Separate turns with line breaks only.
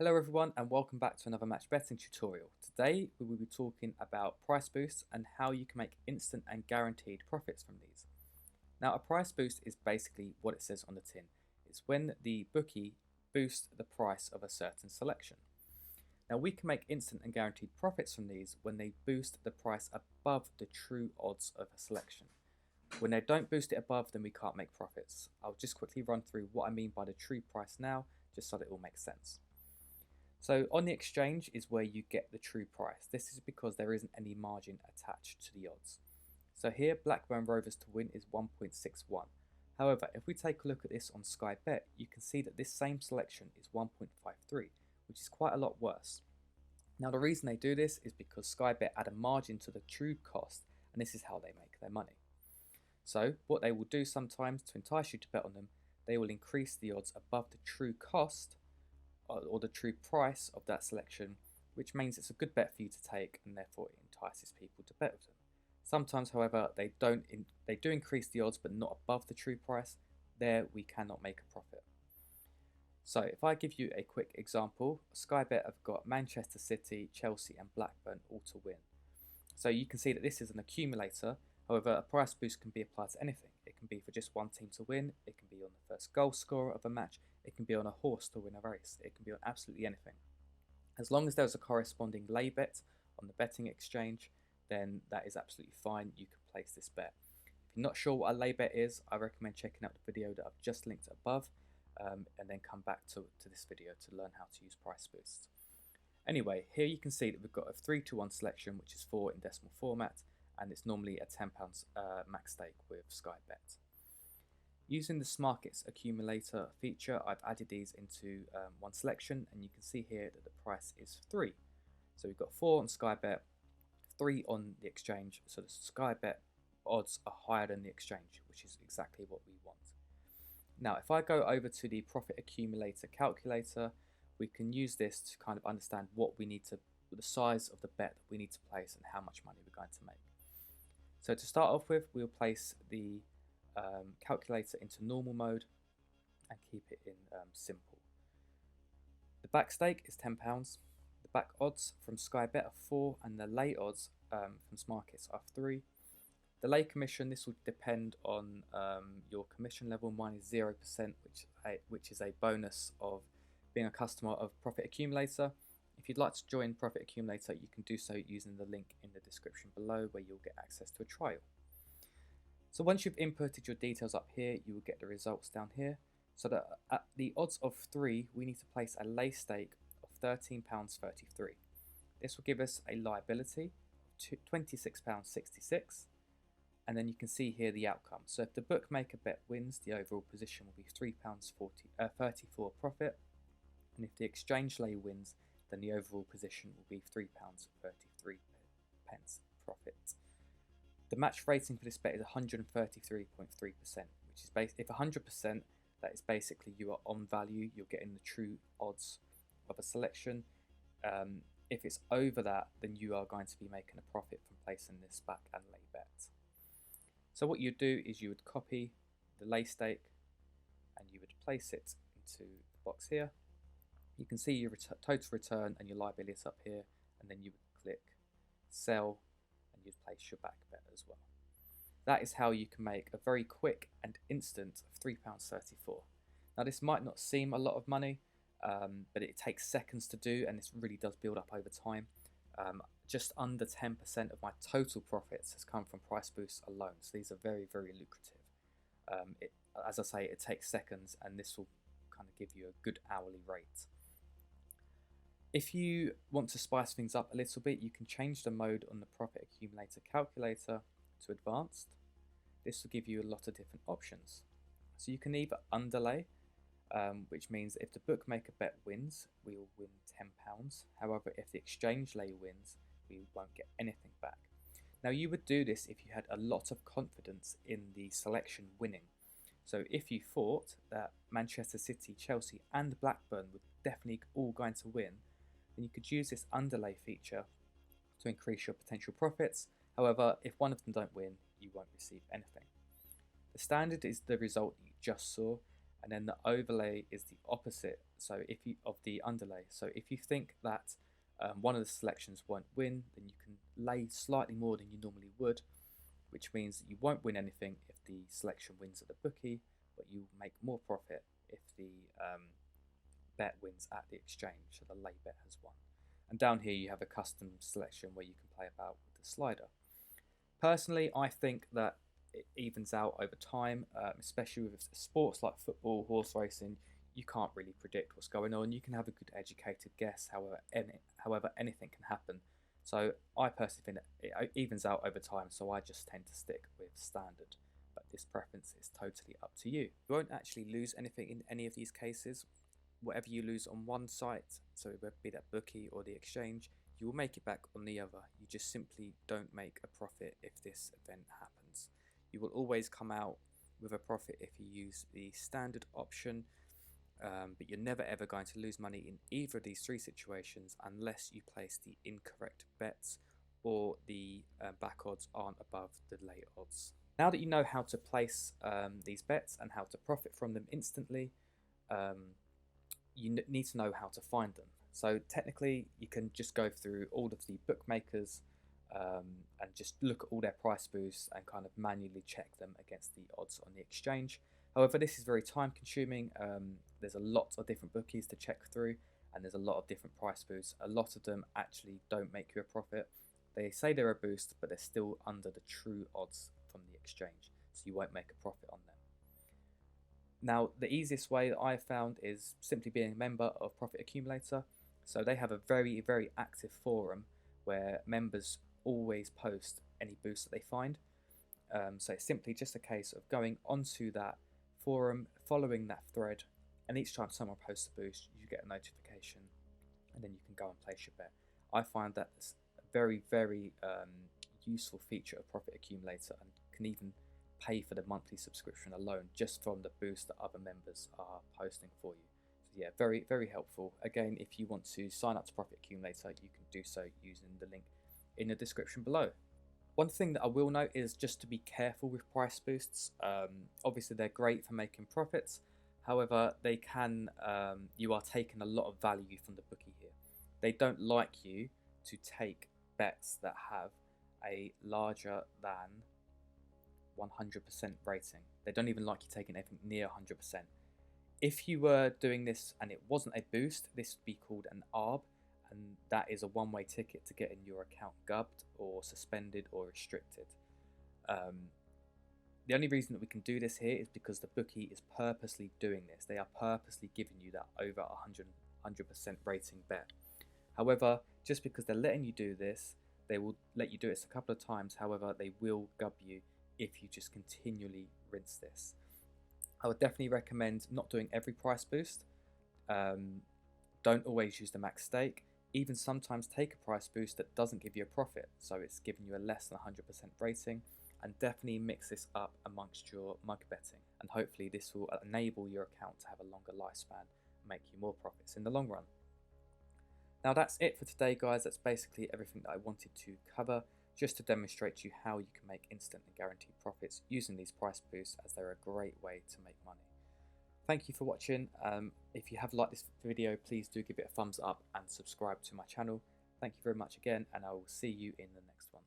Hello everyone and welcome back to another match betting tutorial. Today we will be talking about price boosts and how you can make instant and guaranteed profits from these. Now a price boost is basically what it says on the tin. It's when the bookie boosts the price of a certain selection. Now we can make instant and guaranteed profits from these when they boost the price above the true odds of a selection. When they don't boost it above, then we can't make profits. I'll just quickly run through what I mean by the true price now, just so that it all makes sense. So on the exchange is where you get the true price. This is because there isn't any margin attached to the odds. So here Blackburn Rovers to win is 1.61. However, if we take a look at this on Sky Bet, you can see that this same selection is 1.53, which is quite a lot worse. Now the reason they do this is because Sky Bet add a margin to the true cost, and this is how they make their money. So what they will do sometimes to entice you to bet on them, they will increase the odds above the true cost or the true price of that selection, which means it's a good bet for you to take and therefore it entices people to bet with them. Sometimes, however, they do increase the odds but not above the true price. There we cannot make a profit. So if I give you a quick example, Sky Bet have got Manchester City, Chelsea and Blackburn all to win. So you can see that this is an accumulator. However, a price boost can be applied to anything. It can be for just one team to win, it can be on the first goal scorer of a match, it can be on a horse to win a race, it can be on absolutely anything. As long as there's a corresponding lay bet on the betting exchange, then that is absolutely fine, you can place this bet. If you're not sure what a lay bet is, I recommend checking out the video that I've just linked above, and then come back to this video to learn how to use price boosts. Anyway, here you can see that we've got a 3-to-1 selection, which is 4 in decimal format, and it's normally a £10 max stake with Sky Bet. Using the Smarkets accumulator feature, I've added these into one selection, and you can see here that the price is 3. So we've got 4 on Sky Bet, 3 on the exchange, so the Sky Bet odds are higher than the exchange, which is exactly what we want. Now if I go over to the profit accumulator calculator, we can use this to kind of understand what we need to, the size of the bet that we need to place and how much money we're going to make. So to start off with, we'll place the calculator into normal mode and keep it in simple. The back stake is £10, the back odds from Sky Bet are 4 and the lay odds from Smarkets are 3. The lay commission, this will depend on your commission level. Mine is 0%, which is a bonus of being a customer of Profit Accumulator. If you'd like to join Profit Accumulator, you can do so using the link in the description below where you'll get access to a trial. So once you've inputted your details up here, you will get the results down here. So that at the odds of 3, we need to place a lay stake of £13.33. This will give us a liability of £26.66. And then you can see here the outcome. So if the bookmaker bet wins, the overall position will be £3.34 profit. And if the exchange lay wins, then the overall position will be £3.33 profit. The match rating for this bet is 133.3%, which is if 100%, that is basically you are on value, you're getting the true odds of a selection. If it's over that, then you are going to be making a profit from placing this back and lay bet. So what you do is you would copy the lay stake and you would place it into the box here. You can see your total return and your liability up here, and then you would click sell and you'd place your back bet as well. That is how you can make a very quick and instant £3.34. Now this might not seem a lot of money, but it takes seconds to do, and this really does build up over time. Just under 10% of my total profits has come from price boosts alone, so these are very, very lucrative. As I say, it takes seconds, and this will kind of give you a good hourly rate. If you want to spice things up a little bit, you can change the mode on the profit accumulator calculator to advanced. This will give you a lot of different options. So you can either underlay, which means if the bookmaker bet wins, we will win £10. However, if the exchange lay wins, we won't get anything back. Now you would do this if you had a lot of confidence in the selection winning. So if you thought that Manchester City, Chelsea and Blackburn were definitely all going to win, then you could use this underlay feature to increase your potential profits. However, if one of them don't win, you won't receive anything. The standard is the result you just saw, and then the overlay is the opposite. So if you of the underlay. So if you think that one of the selections won't win, then you can lay slightly more than you normally would, which means that you won't win anything if the selection wins at the bookie, but you make more profit if the bet wins at the exchange, so the lay bet has won. And down here you have a custom selection where you can play about with the slider. Personally, I think that it evens out over time, especially with sports like football, horse racing. You can't really predict what's going on. You can have a good educated guess, however anything can happen. So I personally think it evens out over time, so I just tend to stick with standard. But this preference is totally up to you. You won't actually lose anything in any of these cases. Whatever you lose on one site, so it would be that bookie or the exchange, you will make it back on the other. You just simply don't make a profit if this event happens. You will always come out with a profit if you use the standard option, but you're never ever going to lose money in either of these three situations unless you place the incorrect bets or the back odds aren't above the lay odds. Now that you know how to place these bets and how to profit from them instantly, you need to know how to find them. So technically you can just go through all of the bookmakers and just look at all their price boosts and kind of manually check them against the odds on the exchange. However, this is very time consuming. There's a lot of different bookies to check through, and there's a lot of different price boosts. A lot of them actually don't make you a profit. They say they're a boost, but they're still under the true odds from the exchange, so you won't make a profit on them. Now, the easiest way that I've found is simply being a member of Profit Accumulator. So they have a very, very active forum where members always post any boosts that they find. So it's simply just a case of going onto that forum, following that thread, and each time someone posts a boost, you get a notification, and then you can go and place your bet. I find that it's a very, very useful feature of Profit Accumulator, and can even pay for the monthly subscription alone just from the boost that other members are posting for you. So yeah, very, very helpful. Again, if you want to sign up to Profit Accumulator, you can do so using the link in the description below. One thing that I will note is just to be careful with price boosts. Obviously they're great for making profits. However, they can, you are taking a lot of value from the bookie here. They don't like you to take bets that have a larger than 100% rating. They don't even like you taking anything near 100%. If you were doing this and it wasn't a boost, this would be called an ARB, and that is a one-way ticket to getting your account gubbed or suspended or restricted. The only reason that we can do this here is because the bookie is purposely doing this. They are purposely giving you that over 100% rating bet. However, just because they're letting you do this, they will let you do it a couple of times. However, they will gub you if you just continually rinse this. I would definitely recommend not doing every price boost. Don't always use the max stake. Even sometimes take a price boost that doesn't give you a profit, so it's giving you a less than 100% rating, and definitely mix this up amongst your mug betting, and hopefully this will enable your account to have a longer lifespan and make you more profits in the long run. Now that's it for today, guys. That's basically everything that I wanted to cover, just to demonstrate to you how you can make instant and guaranteed profits using these price boosts, as they're a great way to make money. Thank you for watching. If you have liked this video, please do give it a thumbs up and subscribe to my channel. Thank you very much again, and I will see you in the next one.